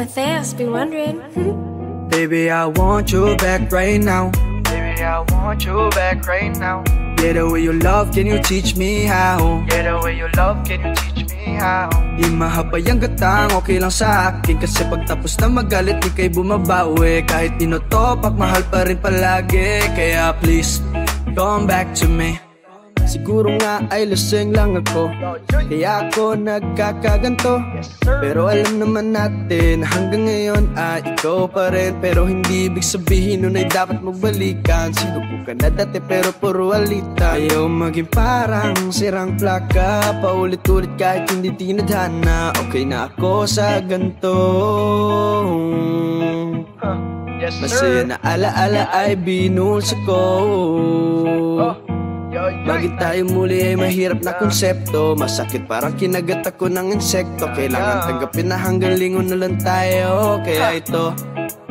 Matthias, been wondering. Baby, I want you back right now. Baby, I want you back right now. Yeah, the way you love, can you teach me how? Yeah, the way you love, can you teach me how? Di mahabay ang gatang, okay lang sa akin. Kasi pagtapos na magalit, di kay bumabawi. Kahit tinotopak, mahal pa rin palagi. Kaya please, come back to me. Siguro nga ay lasing lang ako, kaya ako nagkakaganto. Pero alam naman natin, hanggang ngayon ay ikaw pa rin. Pero hindi ibig sabihin nun ay dapat magbalikan. Sinubukan na dati pero puro alita. Ayaw maging parang sirang plaka, paulit-ulit kahit hindi tinadhana. Okay na ako sa ganto. Yes, Masaya na alaala ay binulsa ko. Bakit tayo muli ay mahirap na konsepto? Masakit parang kinagat ako ng insekto. Kailangan tanggapin na hanggang lingon na lang tayo. Kaya ito,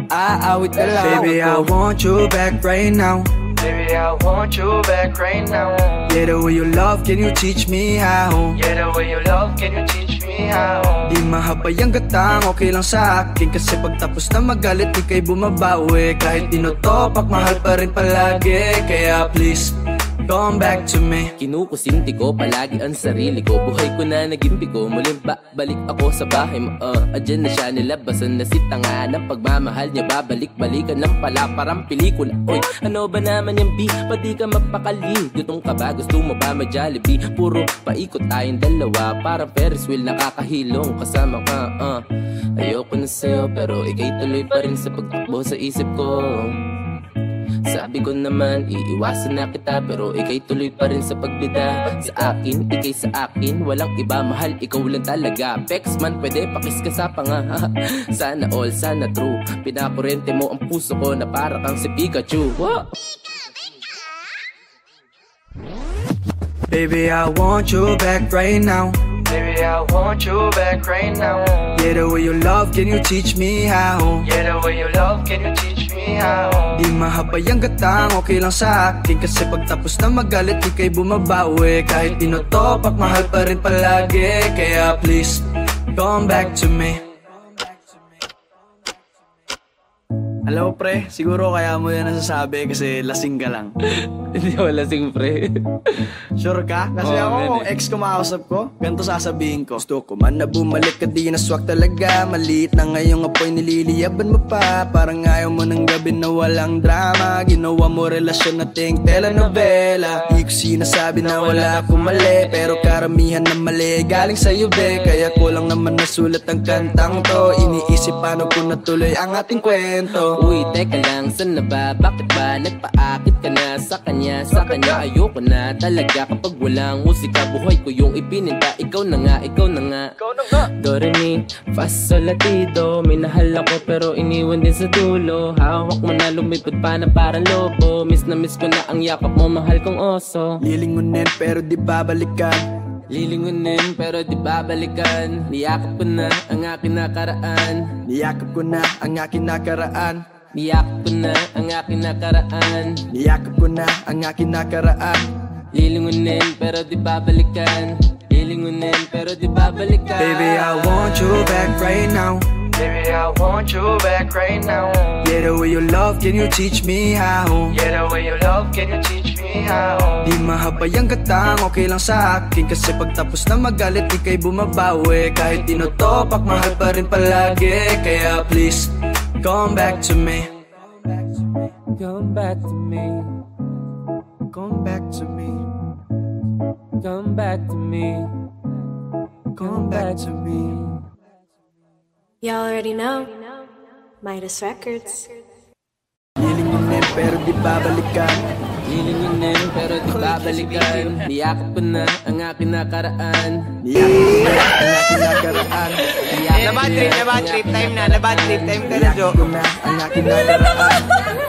aawit na lang. Baby, I want you back right now. Baby, I want you back right now. Yeah, the way you love, can you teach me how? Yeah, the way you love, can you teach me how? Di mahabay ang gatang, okay lang sa akin. Kasi pagtapos na magalit, di kay bumabawi. Kahit tinotopak, mahal pa rin palagi. Kaya please, come back to me. Kinukusinti ko palagi ang sarili ko. Buhay ko na naging bigo. Muling balik ako sa bahay mo. Adyan na siya, nilabasan na si tanga ng pagmamahal niya. Babalik-balikan ng pala parang pelikula. Oy, ano ba naman yung B? Pati ka magpakali. Gutong ka ba? Gusto mo ba ma-Jollibee? Puro paikot tayong dalawa. Parang Ferris wheel nakakahilong kasama ka. Ayoko na sa'yo pero ikay tuloy pa rin sa pagtakbo sa isip ko. Sabi ko naman, iiwasan na kita pero ikay tuloy pa rin sa pagbida. Sa akin, ikay sa akin, walang iba, mahal, ikaw lang talaga. Pex man, pwede pakis ka sa panga. Sana all, sana true. Pinakurente mo ang puso ko na para kang si Pikachu. Wow! Baby, I want you back right now. Baby, I want you back right now. Yeah, the way you love, can you teach me how? Yeah, the way you love, can you teach me how? Di mahabay ang gatang, okay lang sa akin. Kasi pagtapos na magalit, di kay bumabawi. Kahit tinotopak, mahal pa rin palagi. Kaya please, come back to me. Alam mo pre, siguro kaya mo yan nasasabi kasi lasing ka lang. Hindi ako lasing pre. Sure ka? Kasi ako, kung ex kumausap ko, ganito sasabihin ko. Gusto ko man na bumalik ka, di na swak talaga. Maliit na ngayong apoy, nililiyaban mo pa. Parang ayaw mo ng gabi na walang drama. Ginawa mo relasyon na ting telenovela. Di ko sinasabi na wala akong mali, pero karamihan na mali galing sa'yo be. Kaya ko lang naman nasulat ang kantang to. Iniisip paano ko natuloy ang ating kwento. Uy, teka lang, saan na ba? Bakit ba nagpaakit ka na sa kanya? Sa kanya ayoko na talaga. Kapag walang musika, buhay ko yung ipininta. Ikaw na nga, ikaw na nga. Do, re, mi, fa, sol, la, ti, do. Minahal ako pero iniwan din sa dulo. Hawak mo na lumipad pa na parang lobo. Miss na miss ko na ang yakap mo, mahal kong oso. Lilingunin pero di babalikan. Lilingunin pero di babalikan. Niyakap ko na ang aking nakaraan. Niyakap ko na ang aking nakaraan. Niyakap ko na ang aking nakaraan. Niyakap ko na ang aking nakaraan. Lilingunin pero di babalikan. Lilingunin pero di babalikan. Baby, I want you back right now. Baby, I want you back right now. Yeah, the way you love, can you teach me how? Yeah, the way you love, can you teach me how? Di mahabay ang gatang, okay lang sa akin. Kasi pagtapos na magalit, di kay bumabawi. Kahit tinotopak, mahal pa rin palagi. Kaya please, come back to me. Come back to me. Come back to me. Come back to me. Come back to me. Y'all already know. Midas Records. Lilingunin pero di babalikan. Lilingunin pero di babalikan. Niyakap ko na ang aking nakaraan. Niyakap ko na ang aking nakaraan. Nabad trip time na. Nabad trip time ka na, Jo. Niyakap ko na ang aking nakaraan.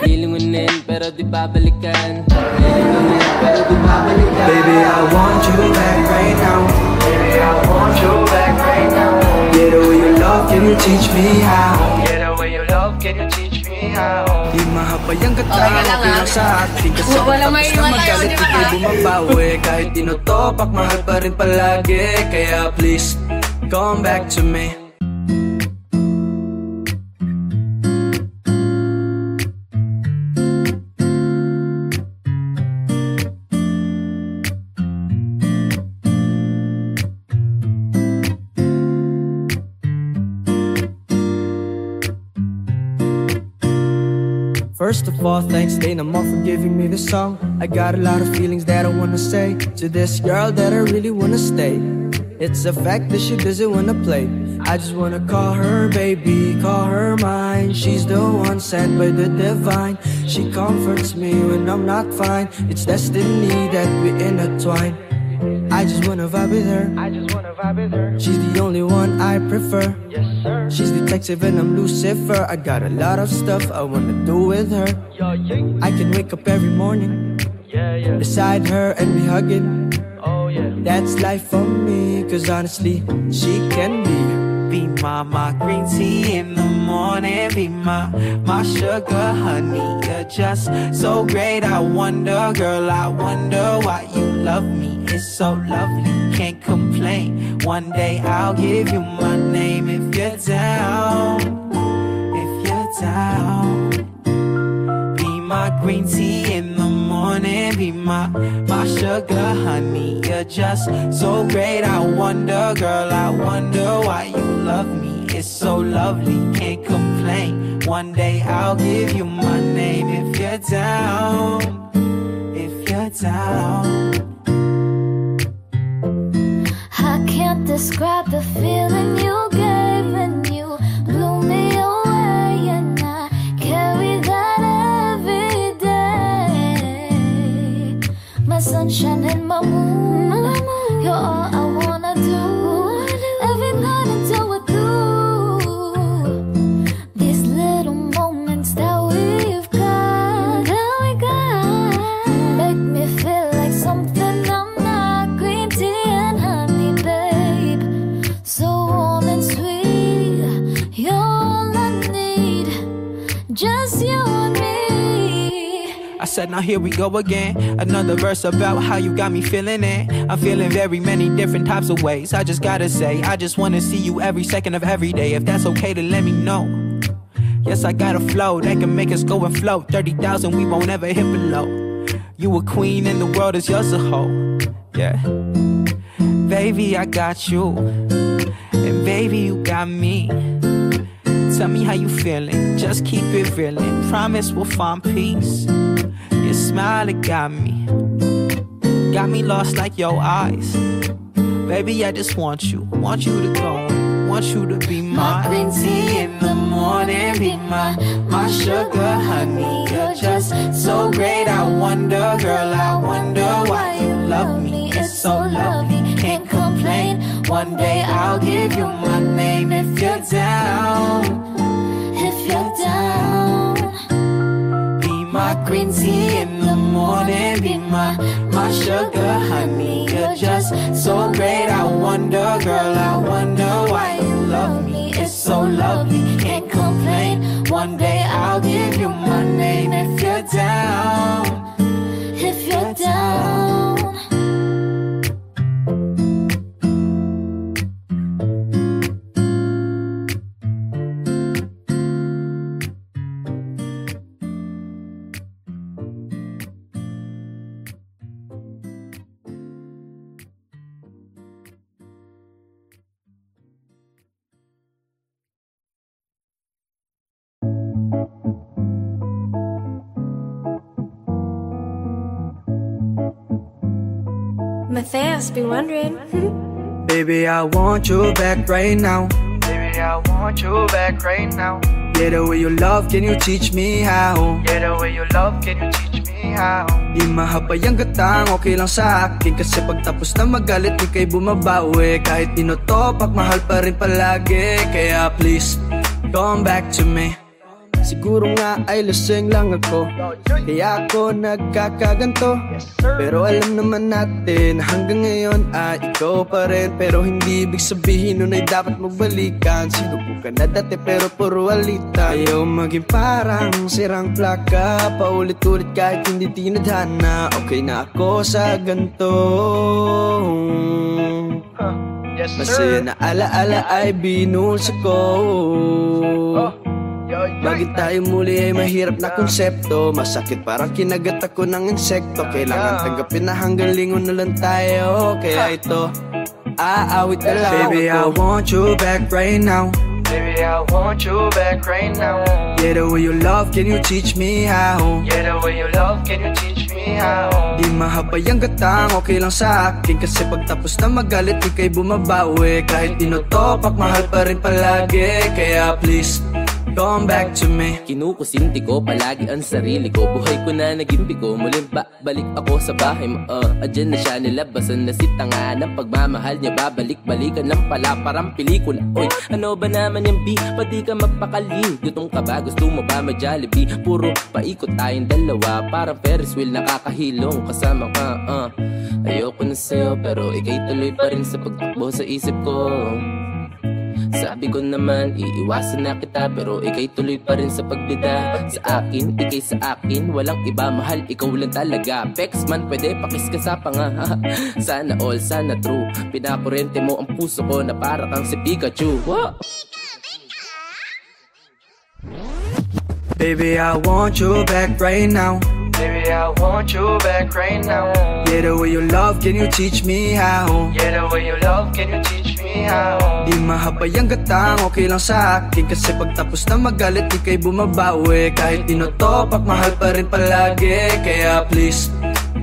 Lilingunin pero di babalikan. Lilingunin pero di babalikan. Baby, I want you back right now. Baby, I want you back right now. Yeah, the way you love, can you teach me how? Yeah, the way you love, can you teach me how? Di mahabay ang gatang, okay lang sa akin. Kasi pagtapos na magalit, di kay bumabawi. Kahit tinotopak, mahal pa rin palagi. Kaya please, come back to me. First of all, thanks Dana Mo for giving me this song. I got a lot of feelings that I wanna say to this girl that I really wanna stay. It's a fact that she doesn't wanna play. I just wanna call her baby, call her mine. She's the one sent by the divine. She comforts me when I'm not fine. It's destiny that we intertwine. I just wanna vibe with her. She's the only one I prefer. She's detective and I'm Lucifer. I got a lot of stuff I wanna do with her. I can wake up every morning beside her and be hugging. That's life for me, cause honestly, she can be my green tea in the morning. Be my sugar honey. You're just so great. I wonder, girl, I wonder why you love me. It's so lovely, can't complain. One day I'll give you my name if you're down. If you're down, be my green tea in the morning. Be my sugar honey. You're just so great. I wonder, girl, I wonder why you love me. It's so lovely, can't complain. One day I'll give you my name if you're down. If you're down. I can't describe the feeling you gave when you blew me away, and I carry that every day. My sunshine and my moon, you're all I wanna do. Every night until we're through. These little moments that we've got, make me feel like something I'm not. Green tea and honey, babe, so warm and sweet. You're all I need, just you and me. I said, now here we go again. Another verse about how you got me feeling it. I'm feeling very many different types of ways. I just gotta say, I just wanna see you every second of every day. If that's okay, then let me know. Yes, I got a flow that can make us go and float. 30,000, we won't ever hit below. You a queen and the world is yours to hold. Yeah. Baby, I got you. And baby, you got me. Tell me how you feeling, just keep it reelin'. Promise we'll find peace. Your smile, it got me lost like your eyes. Baby, I just want you to go, want you to be mine. My green tea in the morning, be my sugar honey. You're just so great. I wonder, girl, I wonder why you love me. It's so lovely, can't complain. One day I'll give you my name if you're down. If you're down, be my green tea in the morning. Be my sugar honey. You're just so great. I wonder, girl, I wonder why you love me. It's so lovely, can't complain. One day I'll give you my name if you're down. If you're down. Matthias be wondering. Baby, I want you back right now. Baby, I want you back right now. Yeah, the way you love, can you teach me how? Yeah, the way you love, can you teach me how? Di mahabay ang gatang, okay lang sa akin. Kasi pagtapos na magalit, di kay bumabawi. Kahit tinotopak, mahal pa rin palagi. Kaya please, come back to me. Siguro nga ay lasing lang ako, kaya ako nagkakaganto. Pero alam naman natin, hanggang ngayon ay ikaw pa rin. Pero hindi ibig sabihin nun ay dapat magbalikan. Sinubukan na dati pero puro alita. Ayaw maging parang sirang plaka, paulit-ulit kahit hindi tinadhana. Okay na ako sa ganto. Yes, sir. Masaya na alaala ay binulsa ko. Bakit tayo muli ay mahirap na konsepto? Masakit parang kinagat ako ng insekto. Kailangan tanggapin na hanggang lingon na lang tayo. Kaya ito, aawit na lang. Baby, I want you back right now. Baby, I want you back right now. Yeah, the way you love, can you teach me how? Yeah, the way you love, can you teach me how? Di mahabay ang gatang, okay lang sa akin. Kasi pagtapos na magalit, di kay bumabawi. Kahit tinotopak, mahal pa rin palagi. Kaya please, come back to me. Kinukusinti ko palagi ang sarili ko. Buhay ko na naging bigo. Muling balik ako sa bahay mo. Adyan na siya, nilabasan na si tanga. Ng pagmamahal niya, babalik-balikan lang pala. Parang pelikula. Oy, ano ba naman yung B? Pati ka magpakali. Gutong ka ba? Gusto mo ba mag-Jollibee? Puro paikot tayong dalawa. Parang Ferris wheel, nakakahilong kasama ka. Ayoko na sa'yo, pero ikay tuloy pa rin sa pagtakbo sa isip ko. Sabi ko naman, iiwasan na kita, pero ikay tuloy pa rin sa pagbida. Sa akin, ikay sa akin, walang iba, mahal, ikaw lang talaga. Pex man, pwede pakis ka sa panga. Sana all, sana true. Pinakurente mo ang puso ko na para kang si Pikachu. What? Baby, I want you back right now. Baby, I want you back right now. Yeah, the way you love, can you teach me how? Yeah, the way you love, can you teach me how? Di mahabay ang gatang, okay lang sa akin. Kasi pagtapos na magalit, di kay bumabawi. Kahit tinotopak, mahal pa rin palagi. Kaya please,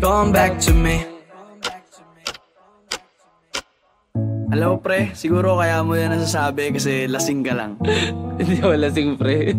come back to me. Alam mo pre, siguro kaya mo yan nasasabi kasi lasing ka lang. Hindi ako lasing, pre.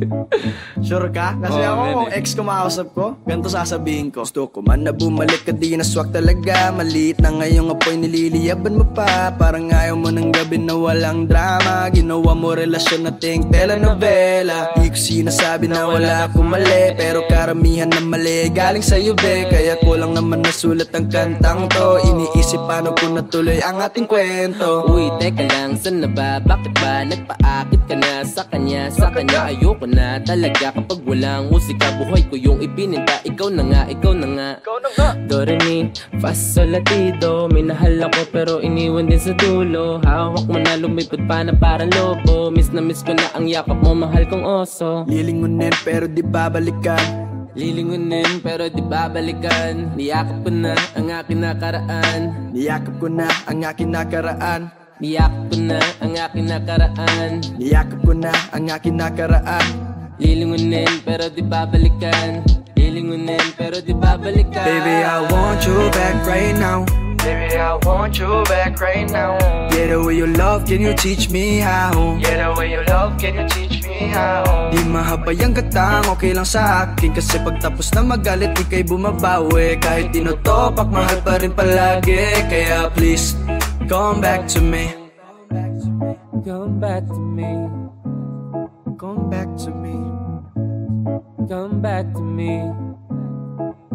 Sure ka? Kasi ako, kung ex ko makausap ko, ganito sasabihin ko. Gusto ko man na bumalik ka, di naswak talaga. Maliit na ngayong apoy, nililiyaban mo pa. Parang ayaw mo ng gabi na walang drama. Ginawa mo relasyon na ting telenovela. Di ko sinasabi na wala akong mali, pero karamihan na mali galing sa'yo be. Kaya ko lang naman nasulat ang kantang to. Iniisip paano ko natuloy ang ating kwento. Uy, teka lang, saan na ba? Bakit ba nagpaakit ka na sa kanya? Sa kanya ayoko na talaga. Kapag walang musika, buhay ko yung ipininta. Ikaw na nga, ikaw na nga. Do, re, mi, fa, sol, la, ti, do. Minahal ako pero iniwan din sa dulo. Hawak mo na lumipad pa na parang lobo. Miss na miss ko na ang yakap mo, mahal kong oso. Lilingunin pero di babalikan. Lilingunin pero di babalikan. Niyakap ko na ang aking nakaraan. Niyakap ko na ang aking nakaraan. Niyakap ko na ang aking nakaraan. Niyakap ko na ang aking nakaraan. Lilingunin pero di babalikan. Lilingunin pero di babalikan. Baby, I want you back right now. Baby, I want you back right now. Yeah, the way you love, can you teach me how? Yeah, the way you love, can you teach me how? Di mahabay ang gatang, okay lang sa akin. Kasi pagtapos na magalit, di kay bumabawi. Kahit tinotopak, mahal pa rin palagi. Kaya please, come back to me. Come back to me. Come back to me. Come back to me.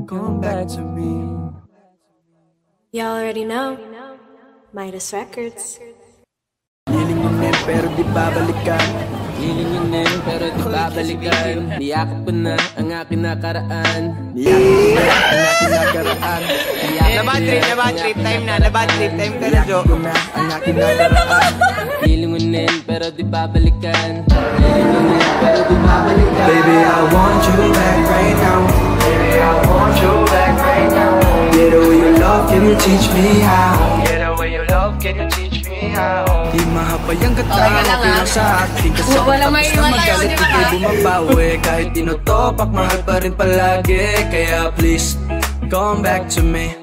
Come back to me. Y'all already know. Midas Records. Lilingunin pero di babalikan. Lilingunin pero di babalikan. Niyakap ko na ang aking nakaraan. Niyakap ko na ang aking nakaraan. Bad trip time na. Bad trip time ka na, Jo. Niyakap ko na ang aking nakaraan. Lilingunin pero di babalikan. Lilingunin pero di babalikan. Baby, I want you back right now. Baby, I want you back right now. Yeah, the way you love, can you teach me how? Yeah, the way you love, can you teach me how? Di mahabay ang gatang, okay lang sa akin. Kasi pagtapos na magalit, di kay bumabawi. Kahit tinotopak, mahal pa rin palagi. Kaya please, come back to me.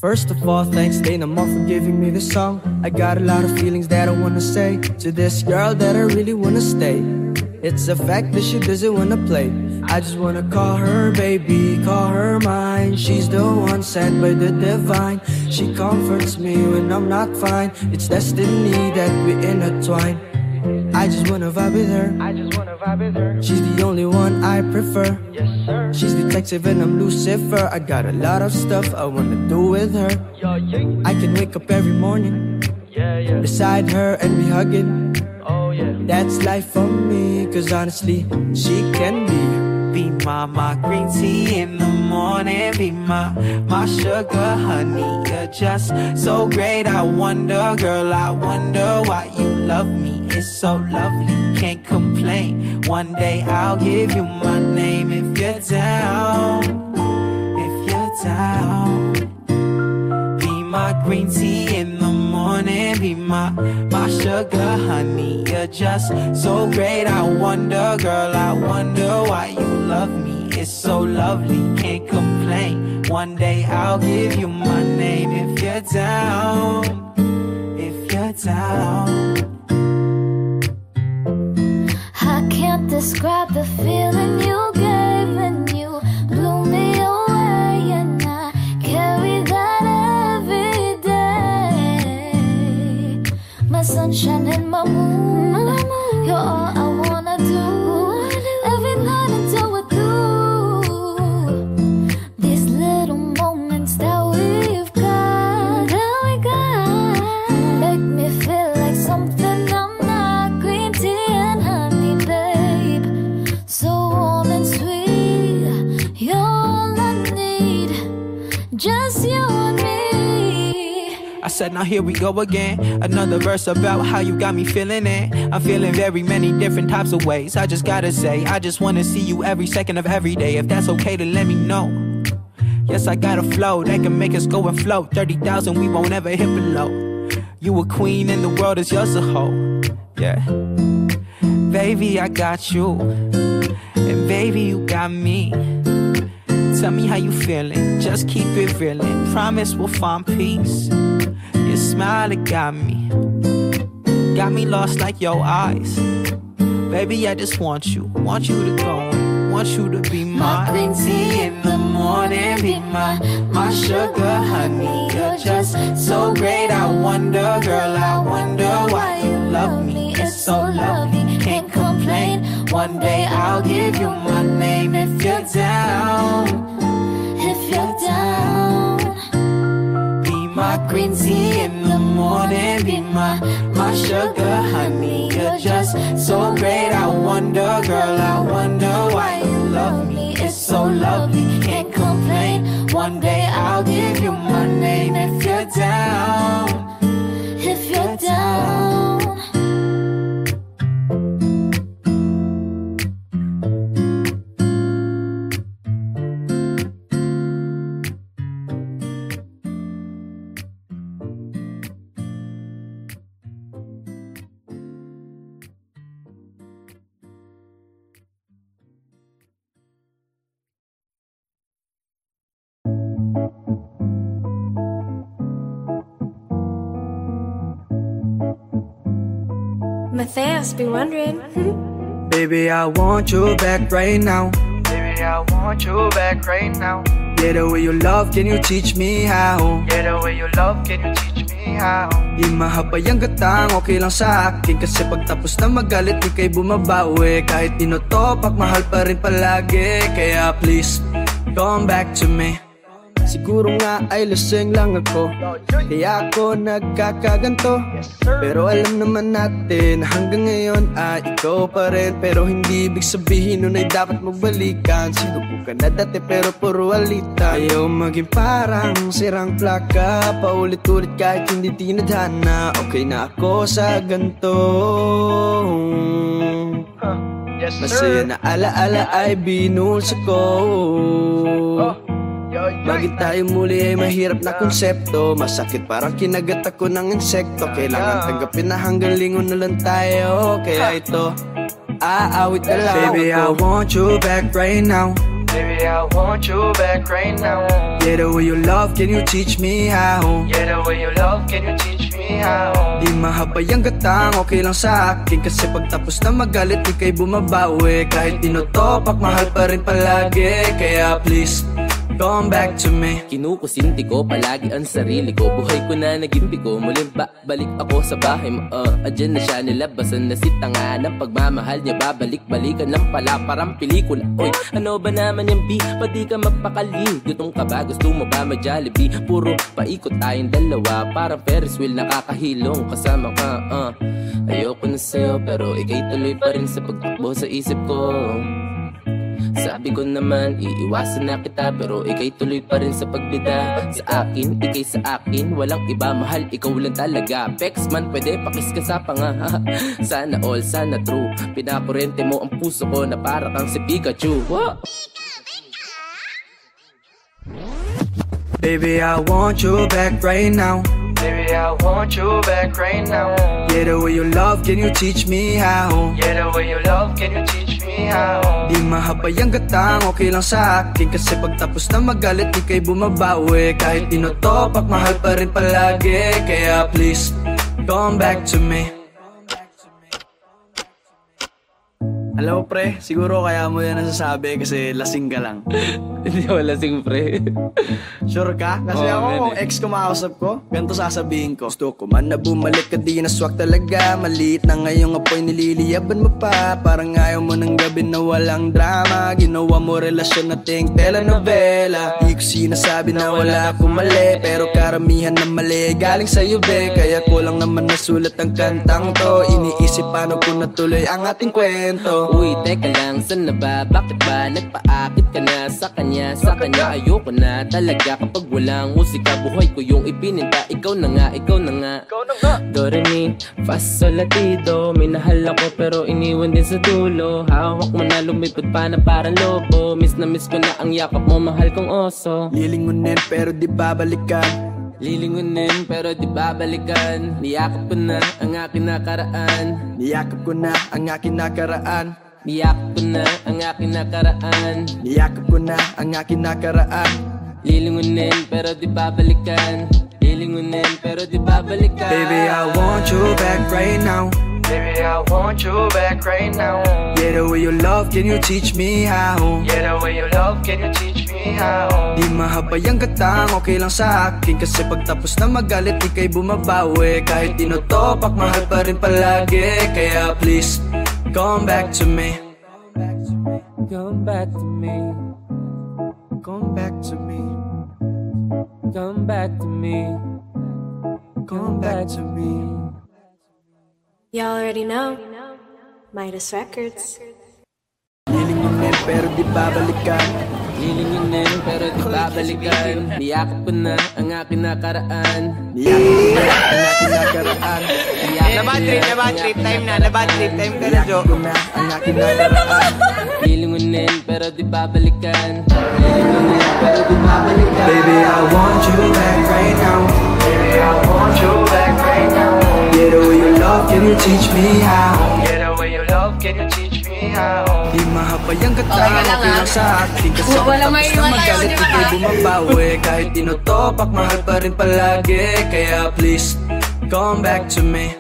First of all, thanks Dana Moore for giving me this song. I got a lot of feelings that I wanna say to this girl that I really wanna stay. It's a fact that she doesn't wanna play. I just wanna call her baby, call her mine. She's the one sent by the divine. She comforts me when I'm not fine. It's destiny that we intertwine. I just wanna vibe with her. She's the only one I prefer. She's detective and I'm Lucifer. I got a lot of stuff I wanna do with her. I can wake up every morning beside her and be hugging. That's life for me, cause honestly, she can be Be my green tea in the morning. Be my sugar, honey. You're just so great. I wonder, girl, I wonder why you love me. It's so lovely, can't complain. One day I'll give you my name if you're down. If you're down. Be my green tea in the morning. Be my sugar, honey. You're just so great. I wonder, girl, I wonder why you love me. It's so lovely, can't complain. One day I'll give you my name if you're down. If you're down. I can't describe the feeling you gave when you blew me away, and I carry that every day. My sunshine and my moon, you're all I wanna do. Every night until we're through. These little moments that we've got, make me feel like something I'm not. Green tea and honey, babe, so warm and sweet. You're all I need, just you and me. I said, now here we go again. Another verse about how you got me feeling it. I'm feeling very many different types of ways. I just gotta say, I just wanna see you every second of every day. If that's okay, to let me know. Yes, I got a flow that can make us go and float. 30,000, we won't ever hit below. You a queen and the world is yours to hold. Yeah. Baby, I got you. And baby, you got me. Tell me how you feeling, just keep it reelin'. Promise we'll find peace. Your smile, it got me lost like your eyes. Baby, I just want you to go, want you to be my green tea in the morning. Be my sugar, honey. You're just so great. I wonder, girl, I wonder why you love me. It's so lovely, can't complain. One day I'll give you my name if you're down. If you're down. Be my green tea in the morning. Be my sugar, honey. You're just so great. I wonder, girl, I wonder why you love me. It's so lovely, can't complain. One day I'll give you my name if you're down. If you're down. Matthias be wondering. Baby, I want you back right now. Baby, I want you back right now. Yeah, the way you love, can you teach me how? Yeah, the way you love, can you teach me how? Di mahabay ang gatang, okay lang sa akin. Kasi pagtapos na magalit, di kay bumabawi. Kahit tinotopak, mahal pa rin palagi. Kaya please, come back to me. Siguro nga ay lasing lang ako, kaya ako nagkakaganto. Pero alam naman natin, hanggang ngayon ay ikaw pa rin. Pero hindi ibig sabihin nun ay dapat magbalikan. Sinubo ka na dati pero puro alita. Ayaw maging parang sirang plaka, paulit-ulit kahit hindi tinadhana. Okay na ako sa ganto. Yes, Masaya na alaala ay binulsa ko. Bakit tayo muli ay mahirap na konsepto? Masakit parang kinagat ako ng insekto. Kailangan tanggapin na hanggang lingon na lang tayo. Kaya ito, aawit na lang. Baby, I want you back right now. Baby, I want you back right now. Yeah, the way you love, can you teach me how? Yeah, the way you love, can you teach me how? Di mahabay ang gatang, okay lang sa akin. Kasi pagtapos na magalit, di kay bumabawi. Kahit tinotopak, mahal pa rin palagi. Kaya please, come back to me. Kinukusinti ko palagi ang sarili ko. Buhay ko na naging bigo. Muling balik ako sa bahay mo. Adyan na siya nilabasan na si tanga ng pagmamahal niya. Babalik-balikan lang pala parang pelikula. Oy, ano ba naman yung B? Pwede ka magpakali. Gutom ka ba? Gusto mo ba ma-Jollibee? Puro paikot tayong dalawa. Parang Ferris wheel nakakahilong. Kasama ka, Ayoko na sa'yo pero ikay tuloy pa rin sa pagtakbo sa isip ko. Sa Sabi ko naman, iiwasan na kita, pero ikay tuloy pa rin sa pagbida. Sa akin, ikay sa akin, walang iba, mahal, ikaw lang talaga. Pex man, pwede pakis ka sa panga. Sana all, sana true. Pinakurente mo ang puso ko na para kang si Pikachu. What? Baby, I want you back right now. Baby, I want you back right now. Yeah, the way you love, can you teach me how? Yeah, the way you love, can you teach me how? Di mahabay ang gatang, okay lang sa akin. Kasi pagtapos na magalit, di kay bumabawi. Kahit tinotopak, mahal pa rin palagi. Kaya please, come back to me. Alam mo pre, siguro kaya mo yan nasasabi kasi lasing ka lang. Hindi ako lasing pre. Sure ka? Kasi ako kung ex ko makausap ko, ganito sasabihin ko. Gusto ko man na bumalik ka, di naswak talaga. Maliit na ngayong apoy, nililiyaban mo pa. Parang ayaw mo ng gabi na walang drama. Ginawa mo relasyon na ting telenovela. Di ko sinasabi na wala akong mali, pero karamihan na mali galing sa'yo be. Kaya kulang naman nasulat ang kantang to. Iniisip paano ko natuloy ang ating kwento. Uy, teka lang, saan na ba? Bakit ba nagpaakit ka na sa kanya? Sa kanya ayoko na talaga kapag walang musika. Buhay ko yung ipininta, ikaw na nga, ikaw na nga. Do, re, mi, fa, sol, la, ti, do. Minahal ako pero iniwan din sa dulo. Hawak mo na lumipad pa na parang lobo. Miss na miss ko na ang yakap mo, mahal kong oso. Lilingunin pero di babalikan. Lilingunin pero di babalikan. Niyakap ko na ang aking nakaraan. Niyakap ko na ang aking nakaraan. Niyakap ko na ang aking nakaraan. Niyakap ko na ang aking nakaraan. Lilingunin pero di babalikan. Lilingunin pero di babalikan. Baby, I want you back right now. Baby, I want you back right now. Yeah, the way you love, can you teach me how? Yeah, the way you love, can you teach me how? Di mahabay ang gatang, okay lang sa akin. Kasi pagtapos na magalit, di kay bumabawi. Kahit tinotopak, mahal pa rin palagi. Kaya please, come back to me. Come back to me. Come back to me. Come back to me. Come back to me. Y'all already know. Midas Records. Lilingunin pero di babalikan. Lilingunin pero di babalikan. Niyakap ko na ang aking nakaraan. Niyakap ko na ang aking nakaraan. Na bad trip time na. Na bad trip time ka na, Jo. Niyakap ko na ang aking nakaraan. Lilingunin pero di babalikan. Lilingunin pero di babalikan. Baby, I want you back right now. Baby, I want you back right now. Yeah, the way you love, can you teach me how? Yeah, the way you love, can you teach me how? Di mahabay ang gatang, okay lang sa akin. Kasi pagtapos na magalit, di kay bumabawi. Kahit tinotopak, mahal pa rin palagi. Kaya please, come back to me.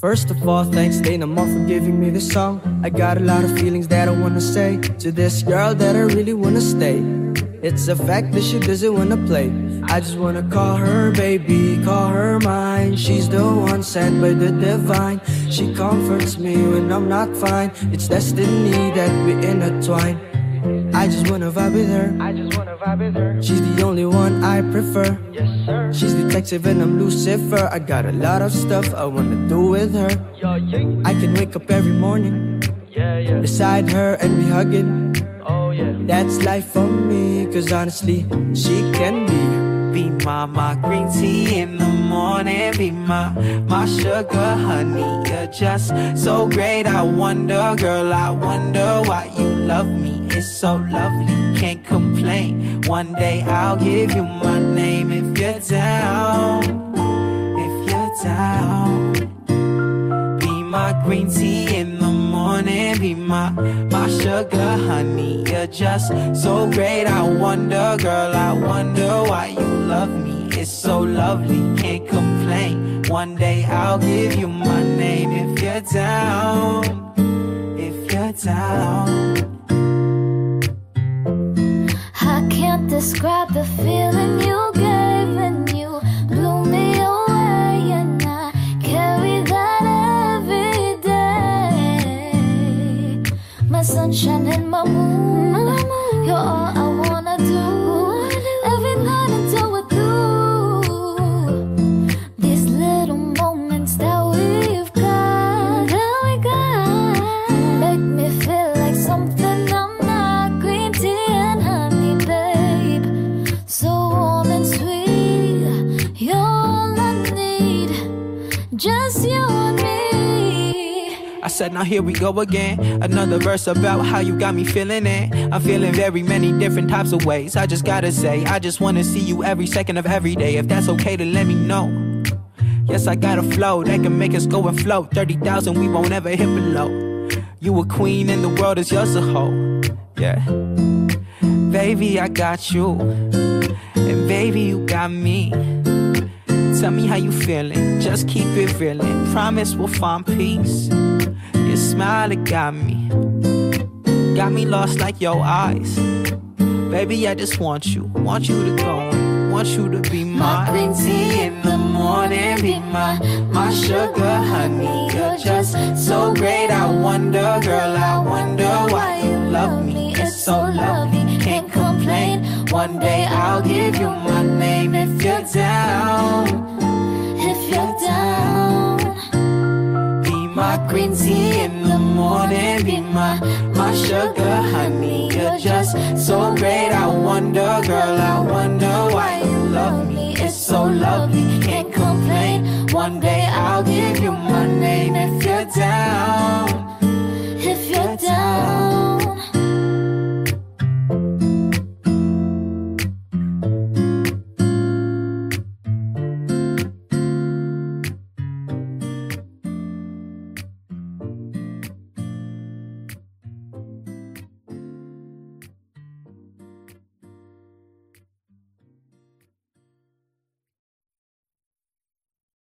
First of all, thanks Dana Moore for giving me this song. I got a lot of feelings that I wanna say to this girl that I really wanna stay. It's a fact that she doesn't wanna play. I just wanna call her baby, call her mine. She's the one sent by the divine. She comforts me when I'm not fine. It's destiny that we intertwine. I just wanna vibe with her. She's the only one I prefer. She's detective and I'm Lucifer. I got a lot of stuff I wanna do with her. I can wake up every morning beside her and be hugging. That's life for me, cause honestly, she can be my green tea in the morning. Be my sugar honey. You're just so great. I wonder, girl, I wonder why you love me. It's so lovely, can't complain. One day I'll give you my name if you're down. If you're down. Be my green tea in the morning. Be my sugar honey. You're just so great. I wonder, girl, I wonder why you love me. It's so lovely, can't complain. One day I'll give you my name if you're down. If you're down. I can't describe the feeling you gave when you blew me away, and I carry that every day. sunshine and my moon. You're all I wanna do. Every night until we're through. These little moments that we've got, make me feel like something I'm not. Green tea and honey, babe, so warm and sweet. You're all I need, just you and me. I said, now here we go again. Another verse about how you got me feeling it. I'm feeling very many different types of ways. I just gotta say, I just wanna see you every second of every day. If that's okay, to let me know. Yes, I got a flow that can make us go and float. 30,000, we won't ever hit below. You a queen and the world is yours to hold. Yeah. Baby, I got you. And baby, you got me. Tell me how you feeling, just keep it reelin'. Promise we'll find peace. Your smile, it got me lost like your eyes. Baby, I just want you to go and want you to be mine. My green tea in the morning, be my sugar, honey. You're just so great. I wonder, girl, I wonder why you love me. It's so lovely, can't complain. One day I'll give you my name if you're down. If you're down, be my green tea in the morning, be my sugar, honey. You're just so great. I wonder, girl, I wonder why you love me. It's so lovely, can't complain. One day I'll give you my name if you're down. If you're down.